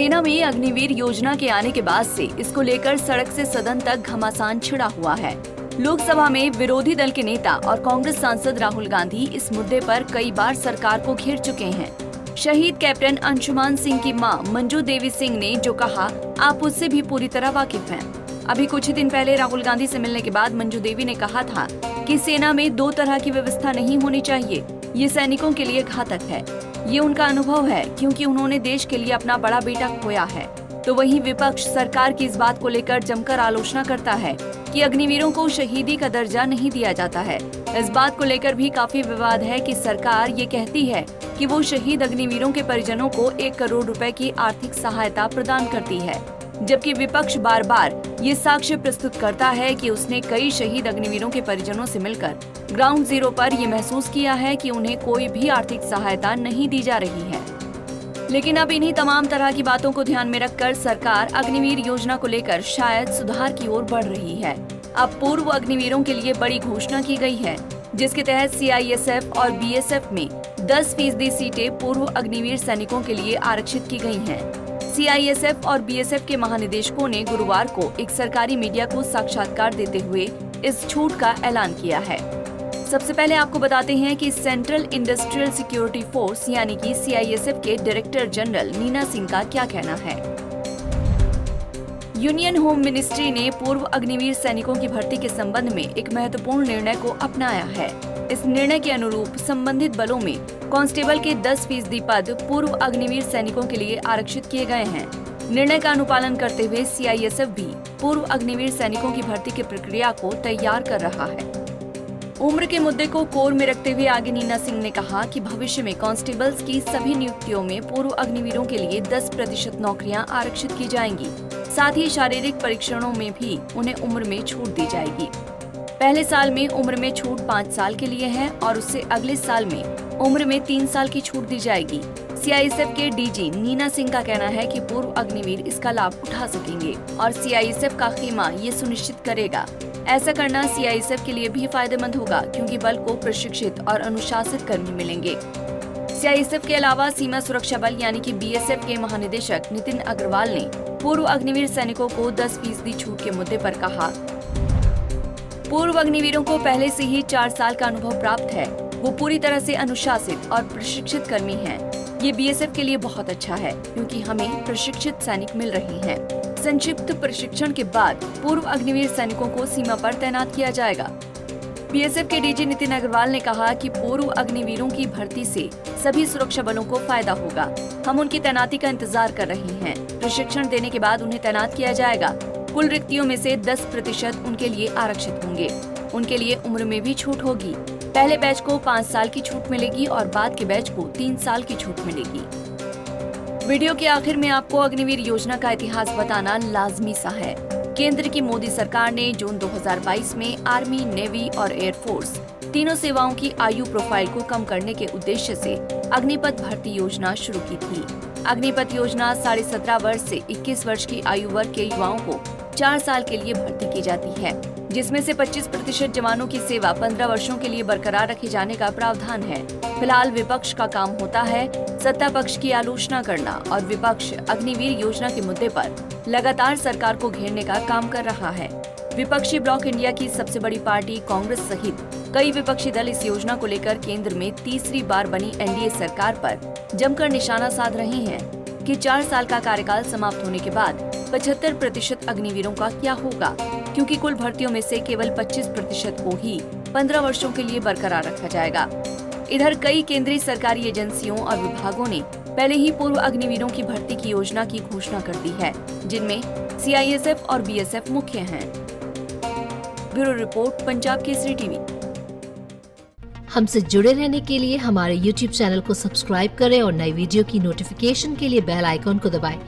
सेना में अग्निवीर योजना के आने के बाद से इसको लेकर सड़क से सदन तक घमासान छिड़ा हुआ है। लोकसभा में विरोधी दल के नेता और कांग्रेस सांसद राहुल गांधी इस मुद्दे पर कई बार सरकार को घेर चुके हैं। शहीद कैप्टन अंशुमान सिंह की मां मंजू देवी सिंह ने जो कहा, आप उससे भी पूरी तरह वाकिफ हैं। अभी कुछ ही दिन पहले राहुल गांधी से मिलने के बाद मंजू देवी ने कहा था कि सेना में दो तरह की व्यवस्था नहीं होनी चाहिए, ये सैनिकों के लिए घातक है। ये उनका अनुभव है क्योंकि उन्होंने देश के लिए अपना बड़ा बेटा खोया है। तो वहीं विपक्ष सरकार की इस बात को लेकर जमकर आलोचना करता है कि अग्निवीरों को शहीदी का दर्जा नहीं दिया जाता है। इस बात को लेकर भी काफी विवाद है कि सरकार ये कहती है कि वो शहीद अग्निवीरों के परिजनों को 1 करोड़ रुपए की आर्थिक सहायता प्रदान करती है, जबकि विपक्ष बार बार ये साक्ष्य प्रस्तुत करता है कि उसने कई शहीद अग्निवीरों के परिजनों से मिलकर ग्राउंड जीरो पर ये महसूस किया है कि उन्हें कोई भी आर्थिक सहायता नहीं दी जा रही है। लेकिन अब इन्हीं तमाम तरह की बातों को ध्यान में रखकर सरकार अग्निवीर योजना को लेकर शायद सुधार की ओर बढ़ रही है। अब पूर्व अग्निवीरों के लिए बड़ी घोषणा की गई है, जिसके तहत CISF और BSF में 10% सीटें पूर्व अग्निवीर सैनिकों के लिए आरक्षित की गई हैं। CISF और BSF के महानिदेशकों ने गुरुवार को एक सरकारी मीडिया को साक्षात्कार देते हुए इस छूट का ऐलान किया है। सबसे पहले आपको बताते हैं कि सेंट्रल इंडस्ट्रियल सिक्योरिटी फोर्स यानी कि CISF के डायरेक्टर जनरल नीना सिंह का क्या कहना है। यूनियन होम मिनिस्ट्री ने पूर्व अग्निवीर सैनिकों की भर्ती के संबंध में एक महत्वपूर्ण निर्णय को अपनाया है। इस निर्णय के अनुरूप संबंधित बलों में कांस्टेबल के 10% पद पूर्व अग्निवीर सैनिकों के लिए आरक्षित किए गए हैं। निर्णय का अनुपालन करते हुए CISF भी पूर्व अग्निवीर सैनिकों की भर्ती की प्रक्रिया को तैयार कर रहा है। उम्र के मुद्दे को कोर में रखते हुए आगे नीना सिंह ने कहा कि भविष्य में कांस्टेबल्स की सभी नियुक्तियों में पूर्व अग्निवीरों के लिए 10% नौकरियां आरक्षित की जाएंगी। साथ ही शारीरिक परीक्षणों में भी उन्हें उम्र में छूट दी जाएगी। पहले साल में उम्र में छूट 5 साल के लिए है और उससे अगले साल में उम्र में 3 साल की छूट दी जाएगी। CISF के DG नीना सिंह का कहना है कि पूर्व अग्निवीर इसका लाभ उठा सकेंगे और CISF का खेमा ये सुनिश्चित करेगा। ऐसा करना CISF के लिए भी फायदेमंद होगा क्योंकि बल को प्रशिक्षित और अनुशासित कर्मी मिलेंगे। CISF के अलावा सीमा सुरक्षा बल यानी कि BSF के महानिदेशक नितिन अग्रवाल ने पूर्व अग्निवीर सैनिकों को 10% छूट के मुद्दे पर कहा, पूर्व अग्निवीरों को पहले से ही 4 साल का अनुभव प्राप्त है। वो पूरी तरह से अनुशासित और प्रशिक्षित कर्मी हैं। ये BSF के लिए बहुत अच्छा है क्योंकि हमें प्रशिक्षित सैनिक मिल रहे हैं। संक्षिप्त प्रशिक्षण के बाद पूर्व अग्निवीर सैनिकों को सीमा पर तैनात किया जाएगा। BSF के DG नितिन अग्रवाल ने कहा कि पूर्व अग्निवीरों की भर्ती से सभी सुरक्षा बलों को फायदा होगा। हम उनकी तैनाती का इंतजार कर रहे हैं। प्रशिक्षण देने के बाद उन्हें तैनात किया जाएगा। कुल रिक्तियों में से 10% उनके लिए आरक्षित होंगे। उनके लिए उम्र में भी छूट होगी। पहले बैच को 5 साल की छूट मिलेगी और बाद के बैच को 3 साल की छूट मिलेगी। वीडियो के आखिर में आपको अग्निवीर योजना का इतिहास बताना लाजमी सा है। केंद्र की मोदी सरकार ने जून 2022 में आर्मी, नेवी और एयरफोर्स तीनों सेवाओं की आयु प्रोफाइल को कम करने के उद्देश्य से अग्निपथ भर्ती योजना शुरू की थी। अग्निपथ योजना 17.5 वर्ष से 21 वर्ष की आयु वर्ग के युवाओं को 4 साल के लिए भर्ती की जाती है, जिसमें से 25% जवानों की सेवा 15 वर्षों के लिए बरकरार रखे जाने का प्रावधान है। फिलहाल विपक्ष का काम होता है सत्ता पक्ष की आलोचना करना और विपक्ष अग्निवीर योजना के मुद्दे पर लगातार सरकार को घेरने का काम कर रहा है। विपक्षी ब्लॉक इंडिया की सबसे बड़ी पार्टी कांग्रेस सहित कई विपक्षी दल इस योजना को लेकर केंद्र में तीसरी बार बनी NDA सरकार पर जमकर निशाना साध रहे हैं कि 4 साल का कार्यकाल समाप्त होने के बाद 75% अग्निवीरों का क्या होगा, क्योंकि कुल भर्तियों में से केवल 25% को ही 15 वर्षों के लिए बरकरार रखा जाएगा। इधर कई केंद्रीय सरकारी एजेंसियों और विभागों ने पहले ही पूर्व अग्निवीरों की भर्ती की योजना की घोषणा कर दी है, जिनमें CISF और BSF मुख्य हैं। Bureau report, Punjab Kesari TV. हमसे जुड़े रहने के लिए हमारे YouTube चैनल को सब्सक्राइब करें और नई वीडियो की नोटिफिकेशन के लिए बेल आइकॉन को दबाएं।